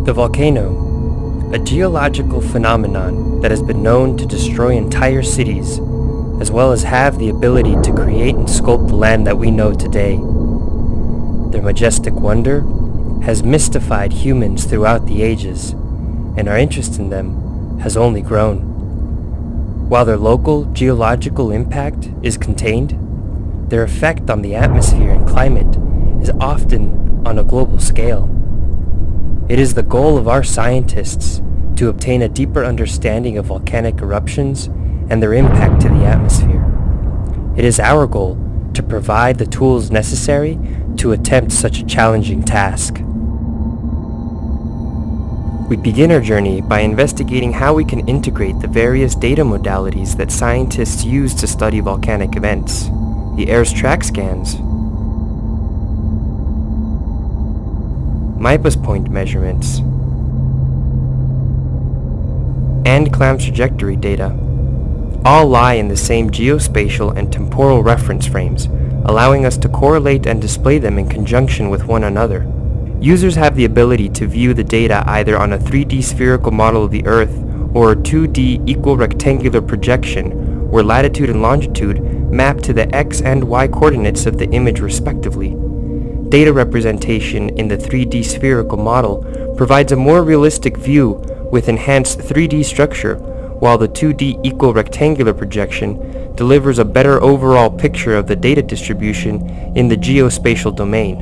The volcano, a geological phenomenon that has been known to destroy entire cities, as well as have the ability to create and sculpt the land that we know today. Their majestic wonder has mystified humans throughout the ages, and our interest in them has only grown. While their local geological impact is contained, their effect on the atmosphere and climate is often on a global scale. It is the goal of our scientists to obtain a deeper understanding of volcanic eruptions and their impact to the atmosphere. It is our goal to provide the tools necessary to attempt such a challenging task. We begin our journey by investigating how we can integrate the various data modalities that scientists use to study volcanic events, the air's track scans, MIPAS point measurements, and CLAMS trajectory data. All lie in the same geospatial and temporal reference frames, allowing us to correlate and display them in conjunction with one another. Users have the ability to view the data either on a 3D spherical model of the Earth or a 2D equal rectangular projection where latitude and longitude map to the X and Y coordinates of the image respectively. Data representation in the 3D spherical model provides a more realistic view with enhanced 3D structure, while the 2D equal rectangular projection delivers a better overall picture of the data distribution in the geospatial domain.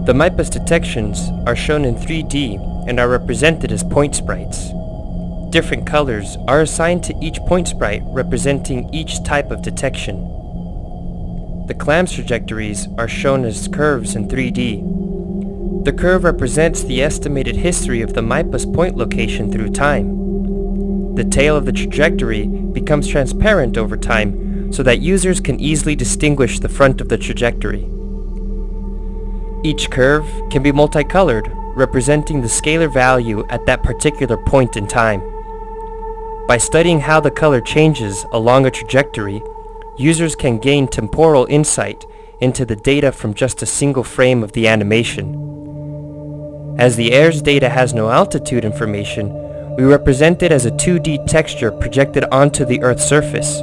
The MIPAS detections are shown in 3D and are represented as point sprites. Different colors are assigned to each point sprite representing each type of detection. The CLAMS trajectories are shown as curves in 3D. The curve represents the estimated history of the MIPAS point location through time. The tail of the trajectory becomes transparent over time so that users can easily distinguish the front of the trajectory. Each curve can be multicolored, representing the scalar value at that particular point in time. By studying how the color changes along a trajectory, users can gain temporal insight into the data from just a single frame of the animation. As the air's data has no altitude information, we represent it as a 2D texture projected onto the Earth's surface.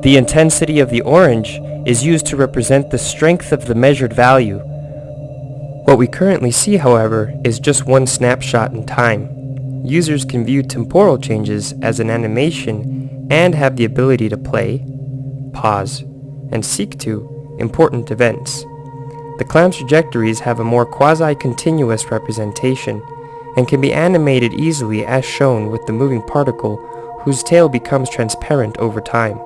The intensity of the orange is used to represent the strength of the measured value. What we currently see, however, is just one snapshot in time. Users can view temporal changes as an animation and have the ability to play, pause, and seek to important events. The CLAMS trajectories have a more quasi-continuous representation and can be animated easily as shown with the moving particle whose tail becomes transparent over time.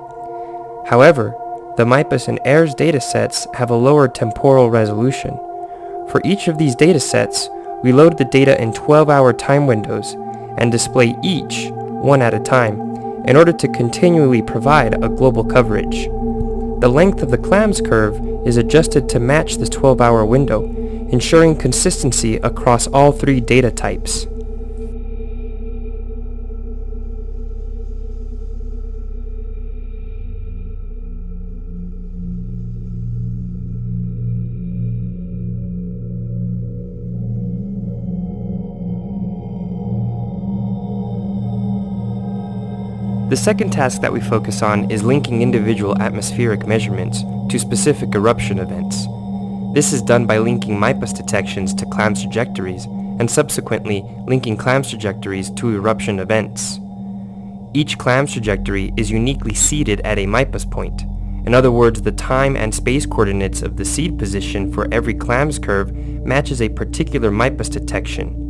However, the MIPAS and AIRS datasets have a lower temporal resolution. For each of these datasets, we load the data in 12-hour time windows and display each one at a time in order to continually provide a global coverage. The length of the CLAMS curve is adjusted to match this 12-hour window, ensuring consistency across all three data types. The second task that we focus on is linking individual atmospheric measurements to specific eruption events. This is done by linking MIPAS detections to CLAMS trajectories and subsequently linking CLAMS trajectories to eruption events. Each CLAMS trajectory is uniquely seeded at a MIPAS point. In other words, the time and space coordinates of the seed position for every CLAMS curve matches a particular MIPAS detection.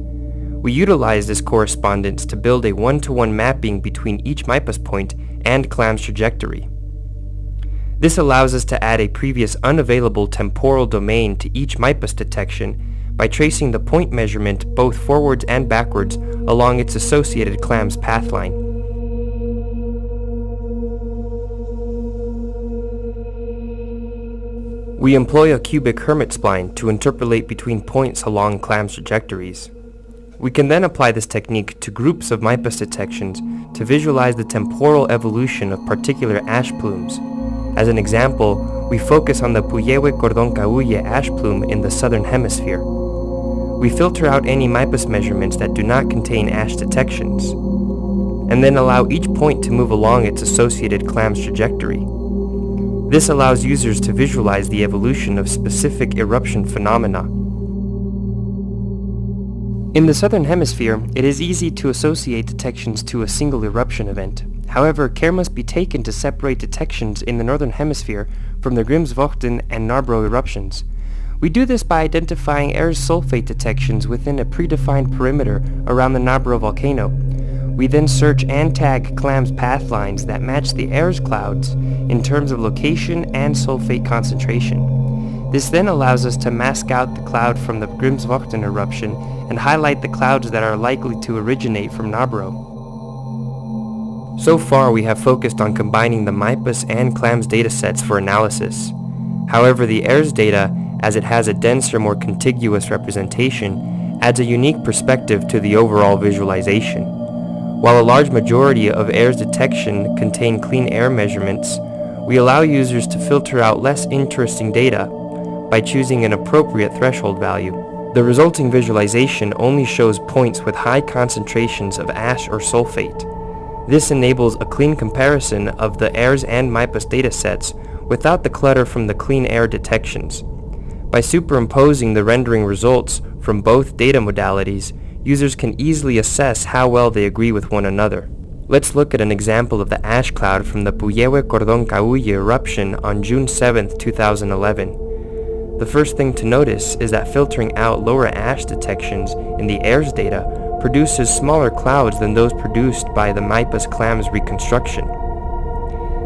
We utilize this correspondence to build a one-to-one mapping between each MIPAS point and CLAMS trajectory. This allows us to add a previous unavailable temporal domain to each MIPAS detection by tracing the point measurement both forwards and backwards along its associated CLAMS pathline. We employ a cubic Hermit spline to interpolate between points along CLAMS trajectories. We can then apply this technique to groups of MIPAS detections to visualize the temporal evolution of particular ash plumes. As an example, we focus on the Puyehue Cordón Cauye ash plume in the southern hemisphere. We filter out any MIPAS measurements that do not contain ash detections, and then allow each point to move along its associated CLAMS trajectory. This allows users to visualize the evolution of specific eruption phenomena. In the southern hemisphere, it is easy to associate detections to a single eruption event. However, care must be taken to separate detections in the northern hemisphere from the Grímsvötn and Nabro eruptions. We do this by identifying Ayres sulfate detections within a predefined perimeter around the Nabro volcano. We then search and tag CLAMS path lines that match the Ayres clouds in terms of location and sulfate concentration. This then allows us to mask out the cloud from the Grímsvötn eruption and highlight the clouds that are likely to originate from Nabro. So far, we have focused on combining the MIPAS and CLAMS datasets for analysis. However, the Ayres data, as it has a denser, more contiguous representation, adds a unique perspective to the overall visualization. While a large majority of Ayres detection contain clean air measurements, we allow users to filter out less interesting data by choosing an appropriate threshold value. The resulting visualization only shows points with high concentrations of ash or sulfate. This enables a clean comparison of the Ayres and MIPAS datasets without the clutter from the clean air detections. By superimposing the rendering results from both data modalities, users can easily assess how well they agree with one another. Let's look at an example of the ash cloud from the Puyewe Cordón Cauye eruption on June 7, 2011. The first thing to notice is that filtering out lower ash detections in the Ayres data produces smaller clouds than those produced by the MIPAS CLAMS reconstruction.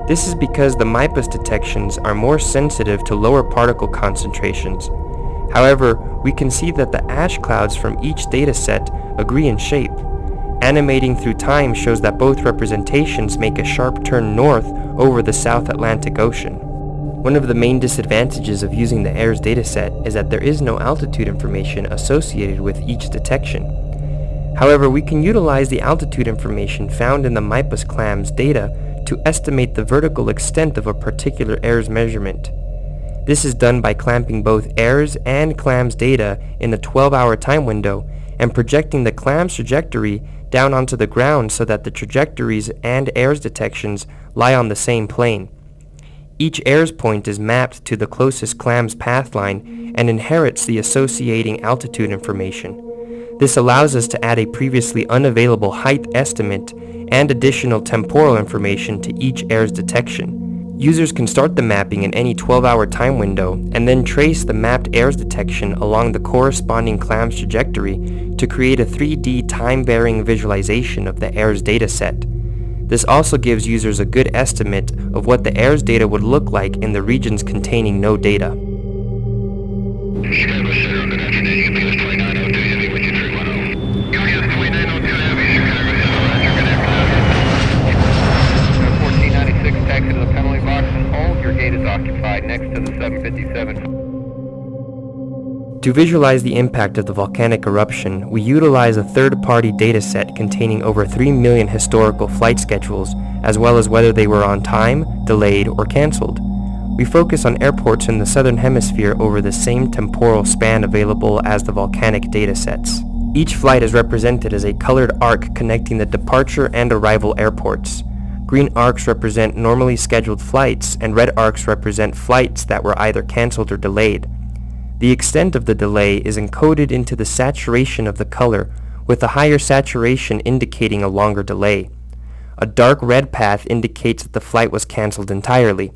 This is because the MIPAS detections are more sensitive to lower particle concentrations. However, we can see that the ash clouds from each dataset agree in shape. Animating through time shows that both representations make a sharp turn north over the South Atlantic Ocean. One of the main disadvantages of using the Ayres dataset is that there is no altitude information associated with each detection. However, we can utilize the altitude information found in the MIPAS CLAMS data to estimate the vertical extent of a particular Ayres measurement. This is done by clamping both Ayres and CLAMS data in a 12-hour time window and projecting the CLAMS trajectory down onto the ground so that the trajectories and Ayres detections lie on the same plane. Each Ayres point is mapped to the closest CLAMS path line and inherits the associating altitude information. This allows us to add a previously unavailable height estimate and additional temporal information to each Ayres detection. Users can start the mapping in any 12-hour time window and then trace the mapped Ayres detection along the corresponding CLAMS trajectory to create a 3D time-varying visualization of the Ayres dataset. This also gives users a good estimate of what the Ayres data would look like in the regions containing no data. Taxi to the penalty box and hold. Your gate is occupied next to the 757. To visualize the impact of the volcanic eruption, we utilize a third-party dataset containing over 3 million historical flight schedules, as well as whether they were on time, delayed, or cancelled. We focus on airports in the southern hemisphere over the same temporal span available as the volcanic datasets. Each flight is represented as a colored arc connecting the departure and arrival airports. Green arcs represent normally scheduled flights, and red arcs represent flights that were either cancelled or delayed. The extent of the delay is encoded into the saturation of the color, with a higher saturation indicating a longer delay. A dark red path indicates that the flight was cancelled entirely.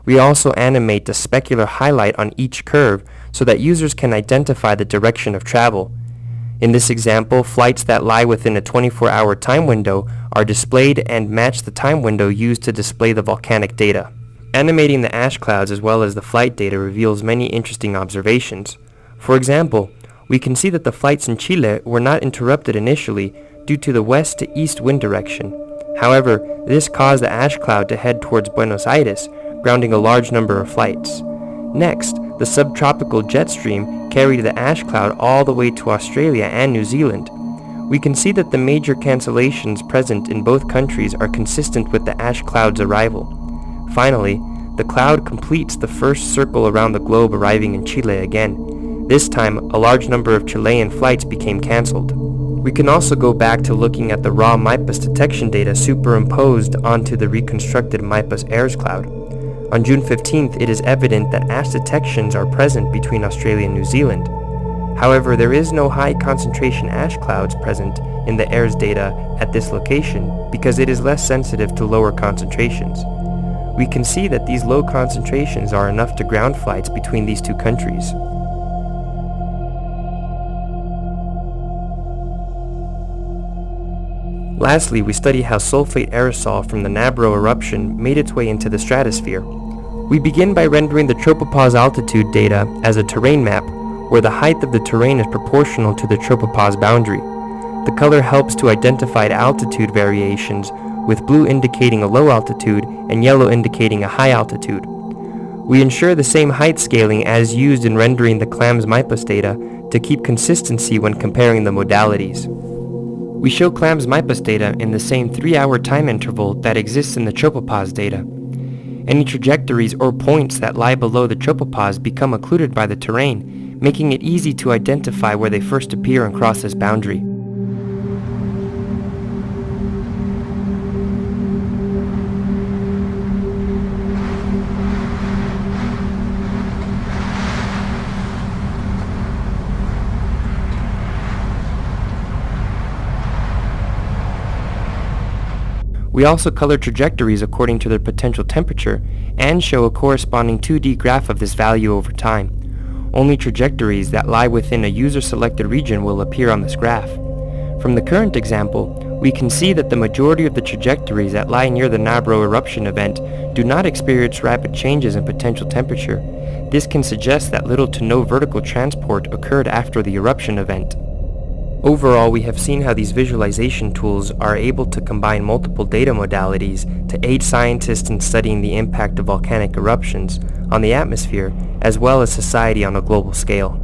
We also animate a specular highlight on each curve so that users can identify the direction of travel. In this example, flights that lie within a 24-hour time window are displayed and match the time window used to display the volcanic data. Animating the ash clouds as well as the flight data reveals many interesting observations. For example, we can see that the flights in Chile were not interrupted initially due to the west to east wind direction. However, this caused the ash cloud to head towards Buenos Aires, grounding a large number of flights. Next, the subtropical jet stream carried the ash cloud all the way to Australia and New Zealand. We can see that the major cancellations present in both countries are consistent with the ash cloud's arrival. Finally, the cloud completes the first circle around the globe, arriving in Chile again. This time, a large number of Chilean flights became cancelled. We can also go back to looking at the raw MIPAS detection data superimposed onto the reconstructed MIPAS AIRS cloud. On June 15th, it is evident that ash detections are present between Australia and New Zealand. However, there is no high concentration ash clouds present in the AIRS data at this location because it is less sensitive to lower concentrations. We can see that these low concentrations are enough to ground flights between these two countries. Lastly, we study how sulfate aerosol from the Nabro eruption made its way into the stratosphere. We begin by rendering the tropopause altitude data as a terrain map, where the height of the terrain is proportional to the tropopause boundary. The color helps to identify altitude variations, with blue indicating a low altitude and yellow indicating a high altitude. We ensure the same height scaling as used in rendering the CLAMS MIPAS data to keep consistency when comparing the modalities. We show CLAMS MIPAS data in the same 3-hour time interval that exists in the tropopause data. Any trajectories or points that lie below the tropopause become occluded by the terrain, making it easy to identify where they first appear and cross this boundary. We also color trajectories according to their potential temperature and show a corresponding 2D graph of this value over time. Only trajectories that lie within a user-selected region will appear on this graph. From the current example, we can see that the majority of the trajectories that lie near the Nabro eruption event do not experience rapid changes in potential temperature. This can suggest that little to no vertical transport occurred after the eruption event. Overall, we have seen how these visualization tools are able to combine multiple data modalities to aid scientists in studying the impact of volcanic eruptions on the atmosphere as well as society on a global scale.